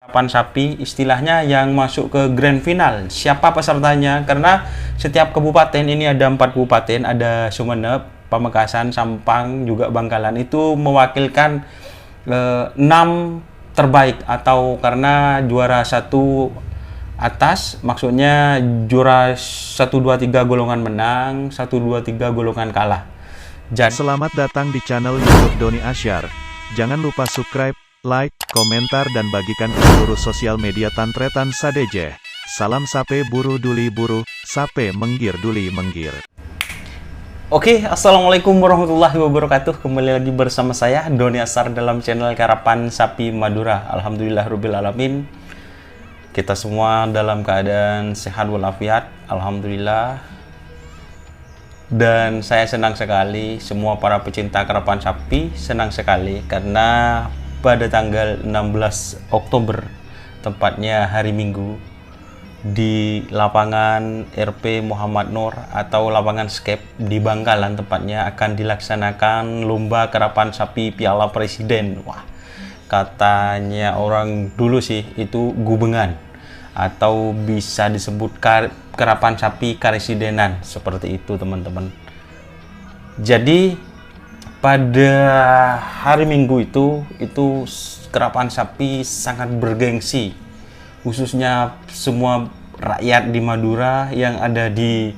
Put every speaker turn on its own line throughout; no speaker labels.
Kerapan sapi istilahnya yang masuk ke grand final. Siapa pesertanya? Karena setiap kabupaten ini ada 4 kabupaten, ada Sumeneb, Pamekasan, Sampang, juga Bangkalan, itu mewakilkan 6 terbaik, atau karena juara 1 atas maksudnya juara 1 2 3 golongan menang, 1 2 3 golongan kalah. Jadi
Selamat datang di channel YouTube Doni Asyar. Jangan lupa subscribe, like, komentar dan bagikan ke seluruh sosial media Tantretan Sadeje. Salam sape buru duli buru, sape menggir duli menggir.
Oke, assalamualaikum warahmatullahi wabarakatuh. Kembali lagi bersama saya Doni Asyar dalam channel Karapan Sapi Madura. Alhamdulillahirabbil alamin. Kita semua dalam keadaan sehat walafiat, alhamdulillah. Dan saya senang sekali, semua para pecinta karapan sapi senang sekali karena pada tanggal 16 Oktober, tepatnya hari Minggu, di lapangan RP Muhammad Nur atau lapangan skep di Bangkalan tepatnya, akan dilaksanakan lomba karapan sapi Piala Presiden. Wah, katanya orang dulu sih itu gubengan, atau bisa disebut karapan sapi karesidenan, seperti itu teman-teman. Jadi pada hari Minggu itu karapan sapi sangat bergengsi, khususnya semua rakyat di Madura yang ada di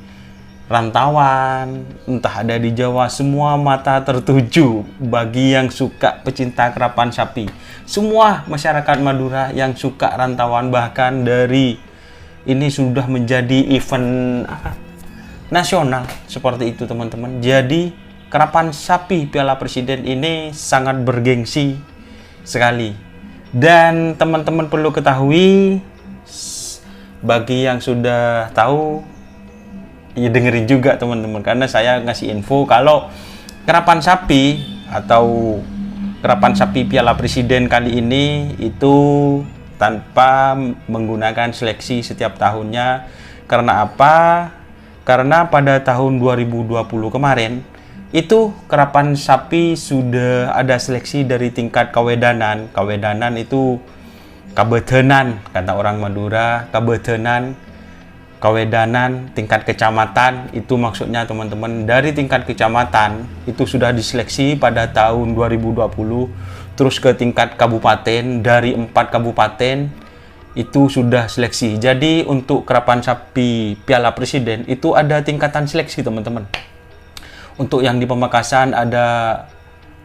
rantauan, entah ada di Jawa, semua mata tertuju bagi yang suka pecinta karapan sapi. Semua masyarakat Madura yang suka rantauan, bahkan dari ini sudah menjadi event nasional seperti itu teman-teman. Jadi karapan sapi Piala Presiden ini sangat bergengsi sekali. Dan teman-teman perlu ketahui, bagi yang sudah tahu, ya dengerin juga teman-teman, karena saya ngasih info kalau karapan sapi atau karapan sapi Piala Presiden kali ini itu tanpa menggunakan seleksi setiap tahunnya. Karena apa? Karena pada tahun 2020 kemarin itu karapan sapi sudah ada seleksi dari tingkat kawedanan. Kawedanan itu kabedenan kata orang Madura, kabedenan, kawedanan, tingkat kecamatan, itu maksudnya teman-teman. Dari tingkat kecamatan itu sudah diseleksi pada tahun 2020, terus ke tingkat kabupaten, dari 4 kabupaten itu sudah seleksi. Jadi untuk karapan sapi Piala Presiden itu ada tingkatan seleksi teman-teman. Untuk yang di Pamekasan ada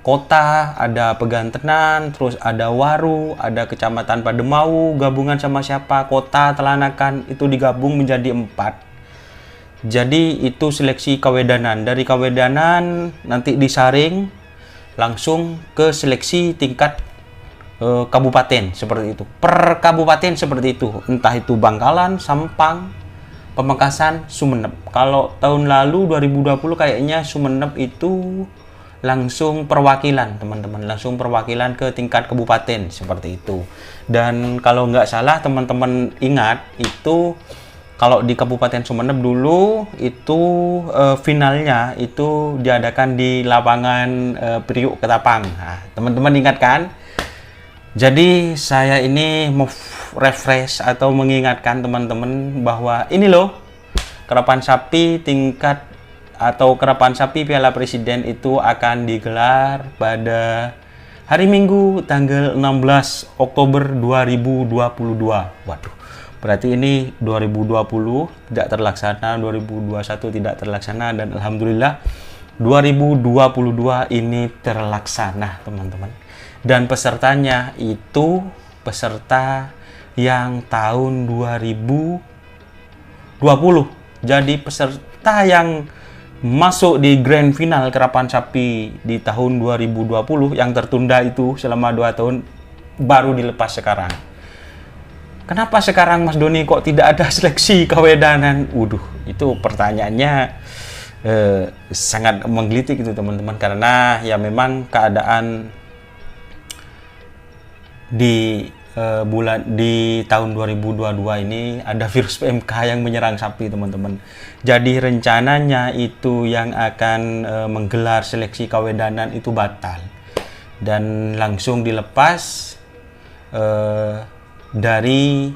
kota, ada Pegantenan, terus ada Waru, ada Kecamatan Pademau, gabungan sama siapa, Kota, Telanakan, itu digabung menjadi 4. Jadi itu seleksi kawedanan. Dari kawedanan nanti disaring langsung ke seleksi tingkat kabupaten, seperti itu. Per kabupaten seperti itu. Entah itu Bangkalan, Sampang, Pamekasan, Sumeneb. Kalau tahun lalu 2020 kayaknya Sumeneb itu langsung perwakilan teman-teman, langsung perwakilan ke tingkat kabupaten, seperti itu. Dan kalau nggak salah teman-teman ingat, itu kalau di Kabupaten Sumeneb dulu itu finalnya itu diadakan di lapangan Priuk Ketapang. Nah, teman-teman ingat kan? Jadi saya ini mau refresh atau mengingatkan teman-teman bahwa ini loh, karapan sapi tingkat atau karapan sapi Piala Presiden itu akan digelar pada hari Minggu tanggal 16 Oktober 2022. Waduh, berarti ini 2020 tidak terlaksana, 2021 tidak terlaksana, dan alhamdulillah 2022 ini terlaksana teman-teman. Dan pesertanya itu peserta yang tahun 2020. Jadi peserta yang masuk di grand final karapan sapi di tahun 2020 yang tertunda itu selama 2 tahun baru dilepas sekarang. Kenapa sekarang Mas Doni kok tidak ada seleksi kawedanan? Itu pertanyaannya sangat menggelitik itu teman-teman, karena ya memang keadaan di tahun 2022 ini ada virus PMK yang menyerang sapi teman-teman. Jadi rencananya itu yang akan menggelar seleksi kawedanan itu batal dan langsung dilepas dari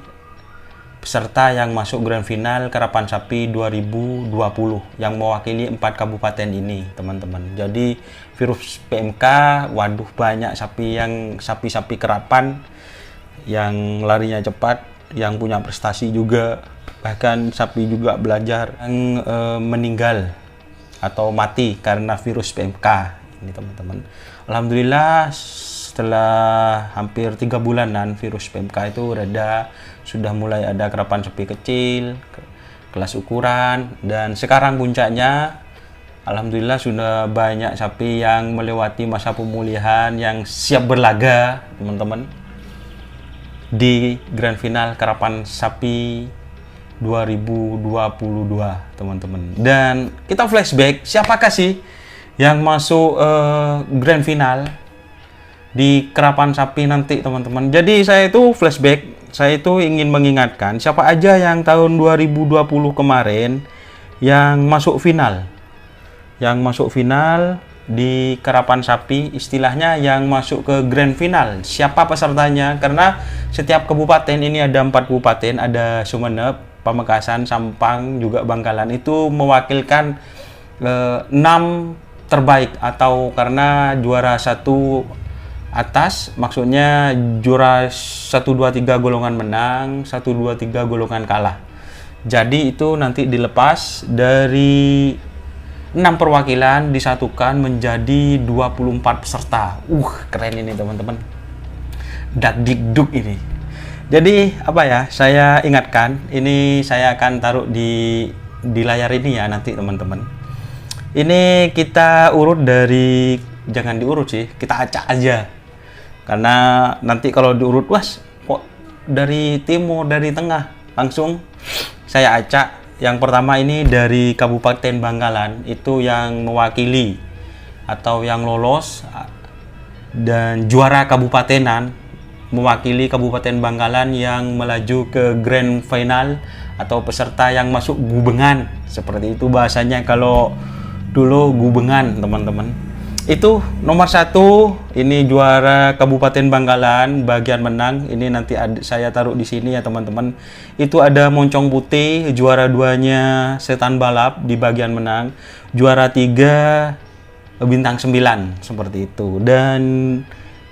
peserta yang masuk Grand Final Karapan Sapi 2020 yang mewakili 4 kabupaten ini, teman-teman. Jadi virus PMK, waduh banyak sapi-sapi kerapan yang larinya cepat, yang punya prestasi juga, bahkan sapi juga belajar yang meninggal atau mati karena virus PMK ini, teman-teman. Alhamdulillah setelah hampir 3 bulanan virus PMK itu reda, sudah mulai ada kerapan sapi kecil, kelas ukuran, dan sekarang puncaknya alhamdulillah sudah banyak sapi yang melewati masa pemulihan yang siap berlaga, teman-teman, di Grand Final Karapan Sapi 2022, teman-teman. Dan kita flashback, siapakah sih yang masuk Grand Final di Karapan Sapi nanti, teman-teman. Jadi saya itu flashback, saya itu ingin mengingatkan siapa aja yang tahun 2020 kemarin yang masuk final. Yang masuk final di Karapan Sapi, istilahnya yang masuk ke Grand Final. Siapa pesertanya? Karena setiap kabupaten ini ada 4 kabupaten, ada Sumeneb, Pamekasan, Sampang, juga Bangkalan. Itu mewakilkan 6 terbaik, atau karena juara 1 atas, maksudnya juara 1, 2, 3 golongan menang, 1, 2, 3 golongan kalah. Jadi itu nanti dilepas dari 6 perwakilan disatukan menjadi 24 peserta. Keren ini, teman-teman. Dakdikduk ini. Jadi apa ya, saya ingatkan, ini saya akan taruh di layar ini ya nanti, teman-teman. Ini kita urut dari, jangan diurut sih, kita acak aja. Karena nanti kalau diurut, kok dari timur, dari tengah, langsung saya acak. Yang pertama ini dari Kabupaten Bangkalan, itu yang mewakili atau yang lolos dan juara kabupatenan, mewakili Kabupaten Bangkalan yang melaju ke Grand Final atau peserta yang masuk gubengan, seperti itu bahasanya kalau dulu, gubengan, teman-teman. Itu nomor 1, ini juara Kabupaten Bangkalan bagian menang. Ini nanti saya taruh di sini ya, teman-teman. Itu ada Moncong Putih, juara 2-nya Setan Balap di bagian menang. Juara 3 Bintang 9, seperti itu. Dan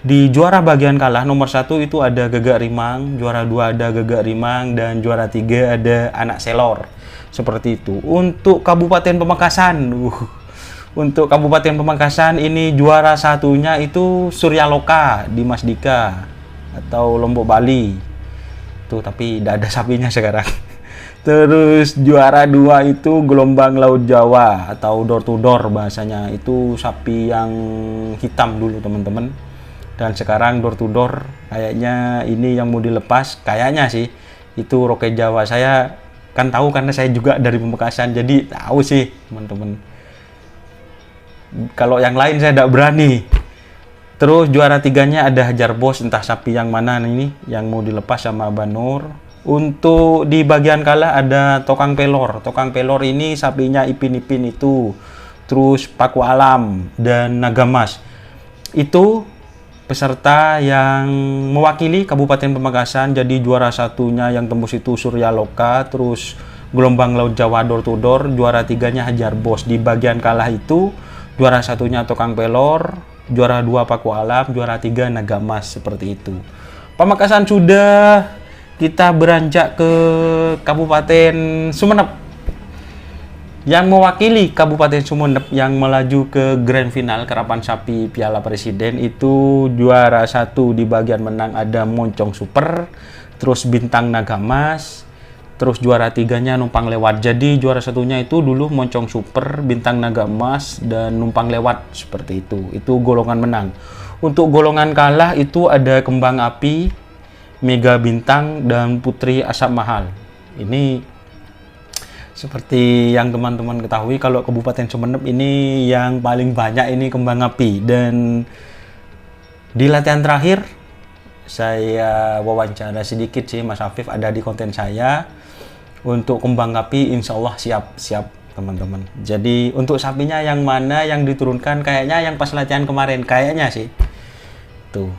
di juara bagian kalah nomor 1 itu ada Gagak Rimang, juara 2 ada Gagak Rimang, dan juara 3 ada Anak Selor. Seperti itu. Untuk Kabupaten Pamekasan, untuk Kabupaten Pamekasan ini juara 1-nya itu Surya Loka di Mas Dika atau Lombok Bali. Tuh, tapi tidak ada sapinya sekarang. Terus juara 2 itu Gelombang Laut Jawa atau door to door bahasanya. Itu sapi yang hitam dulu, teman-teman. Dan sekarang door to door kayaknya ini yang mau dilepas, kayaknya sih itu Roket Jawa. Saya kan tahu karena saya juga dari Pamekasan, jadi tahu sih, teman-teman. Kalau yang lain saya tidak berani. Terus juara 3-nya ada Hajar Bos, entah sapi yang mana ini yang mau dilepas sama Banur. Untuk di bagian kalah ada Tokang Pelor. Tokang Pelor ini sapinya Ipin-Ipin itu. Terus Paku Alam dan Nagamas. Itu peserta yang mewakili Kabupaten Pamekasan. Jadi juara 1-nya yang tembus itu Surya Loka, terus Gelombang Laut Jawa door to door, juara 3-nya Hajar Bos. Di bagian kalah itu juara 1-nya Tokang Pelor, juara 2 Paku Alam, juara 3 Nagamas, seperti itu. Pamekasan sudah, kita beranjak ke Kabupaten Sumeneb. Yang mewakili Kabupaten Sumeneb yang melaju ke Grand Final Karapan Sapi Piala Presiden itu juara 1 di bagian menang ada Moncong Super, terus Bintang Nagamas, terus juara 3-nya Numpang Lewat. Jadi juara 1-nya itu dulu Moncong Super, Bintang Nagamas, dan Numpang Lewat, seperti itu. Itu golongan menang. Untuk golongan kalah itu ada Kembang Api, Mega Bintang, dan Putri Asap Mahal. Ini seperti yang teman-teman ketahui, kalau Kabupaten Sumeneb ini yang paling banyak ini Kembang Api. Dan di latihan terakhir saya wawancara sedikit sih, Mas Afif ada di konten saya. Untuk Kembang Api insya Allah siap teman-teman. Jadi untuk sapinya yang mana yang diturunkan, kayaknya yang pas latihan kemarin, kayaknya sih tuh.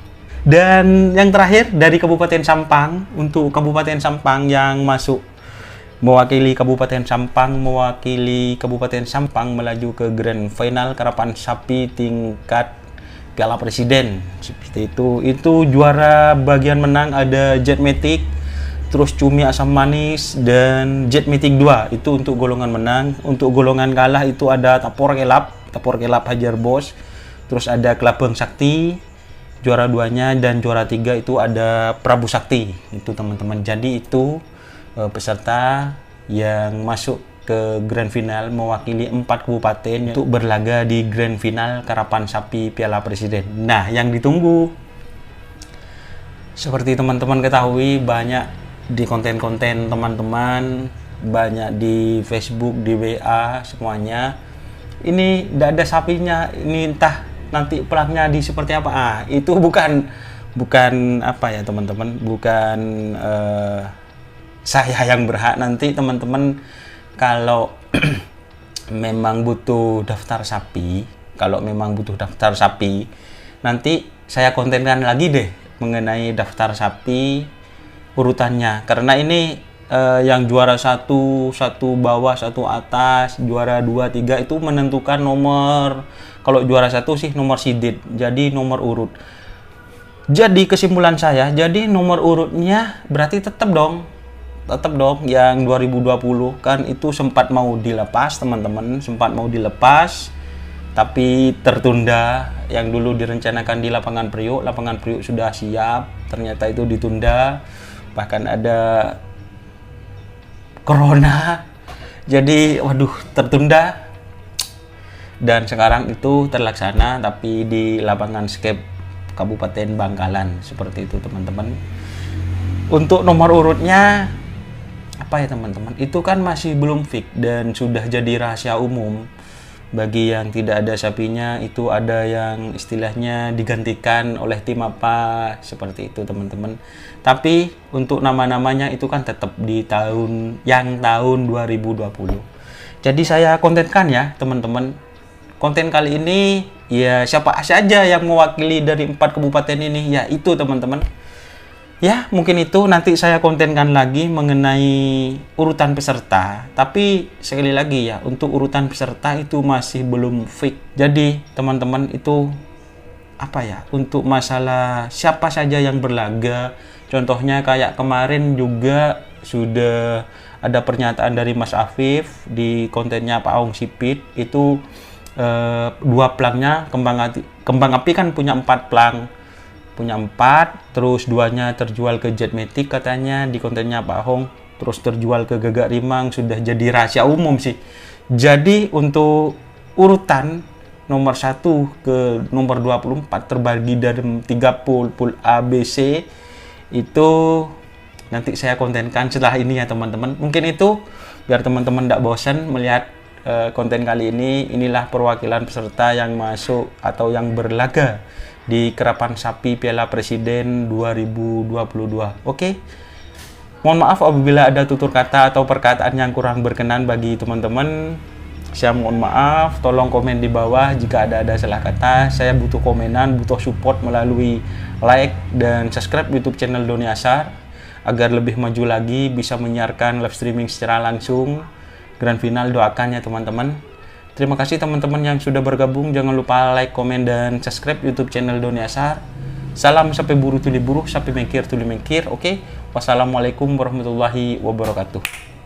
Dan yang terakhir dari Kabupaten Sampang, untuk Kabupaten Sampang yang masuk mewakili Kabupaten Sampang melaju ke Grand Final karapan sapi tingkat Piala Presiden seperti itu. Itu juara bagian menang ada Jet Matic, terus Cumi Asam Manis dan Jet Matic 2, itu untuk golongan menang. Untuk golongan kalah itu ada Tapor Kelap Hajar Bos, terus ada Kelabang Sakti juara 2-nya, dan juara 3 itu ada Prabu Sakti. Itu teman-teman, jadi itu peserta yang masuk ke Grand Final mewakili 4 kabupaten untuk berlaga di Grand Final karapan sapi Piala Presiden. Nah, yang ditunggu seperti teman-teman ketahui, banyak di konten-konten teman-teman, banyak di Facebook, di WA, semuanya ini tidak ada sapinya, ini entah nanti pelaknya di seperti apa. Itu bukan apa ya teman-teman, bukan saya yang berhak. Nanti teman-teman kalau memang butuh daftar sapi, nanti saya kontenkan lagi deh mengenai daftar sapi urutannya, karena ini yang juara satu bawah, satu atas, juara 2, 3 itu menentukan nomor. Kalau juara 1 sih nomor sidit, jadi nomor urut. Jadi kesimpulan saya, jadi nomor urutnya berarti tetap dong yang 2020 kan itu sempat mau dilepas teman-teman, tapi tertunda. Yang dulu direncanakan di lapangan Priuk sudah siap, ternyata itu ditunda, bahkan ada corona, jadi waduh tertunda, dan sekarang itu terlaksana tapi di lapangan Skep Kabupaten Bangkalan seperti itu teman-teman. Untuk nomor urutnya apa ya teman-teman, itu kan masih belum fix dan sudah jadi rahasia umum. Bagi yang tidak ada sapinya, itu ada yang istilahnya digantikan oleh tim apa, seperti itu teman-teman. Tapi untuk nama-namanya itu kan tetap di tahun 2020. Jadi saya kontenkan ya teman-teman. Konten kali ini ya siapa saja yang mewakili dari 4 kabupaten ini, ya itu teman-teman. Ya mungkin itu nanti saya kontenkan lagi mengenai urutan peserta. Tapi sekali lagi ya, untuk urutan peserta itu masih belum fix. Jadi teman-teman itu apa ya, untuk masalah siapa saja yang berlaga, contohnya kayak kemarin juga sudah ada pernyataan dari Mas Afif di kontennya Pak Aung Sipit, itu 2 pelangnya kembang api kan punya 4 pelang, terus 2-nya terjual ke Jet Matic katanya di kontennya Pak Hong, terus terjual ke Gagak Rimang, sudah jadi rahasia umum sih. Jadi untuk urutan nomor 1 ke nomor 24 terbagi dari 3 pool A, B, C, itu nanti saya kontenkan setelah ini ya teman-teman. Mungkin itu biar teman-teman tidak bosan melihat konten kali ini. Inilah perwakilan peserta yang masuk atau yang berlaga di karapan sapi Piala Presiden 2022. Oke. Mohon maaf apabila ada tutur kata atau perkataan yang kurang berkenan bagi teman-teman. Saya mohon maaf, tolong komen di bawah jika ada salah kata. Saya butuh komenan, butuh support melalui like dan subscribe YouTube channel Doni Ashar agar lebih maju lagi, bisa menyiarkan live streaming secara langsung Grand Final. Doakan ya teman-teman. Terima kasih teman-teman yang sudah bergabung. Jangan lupa like, komen, dan subscribe YouTube channel Doni Ashar. Salam sampai buru tuli buruh, sampai mengkir tuli mengkir. Oke. Wassalamualaikum warahmatullahi wabarakatuh.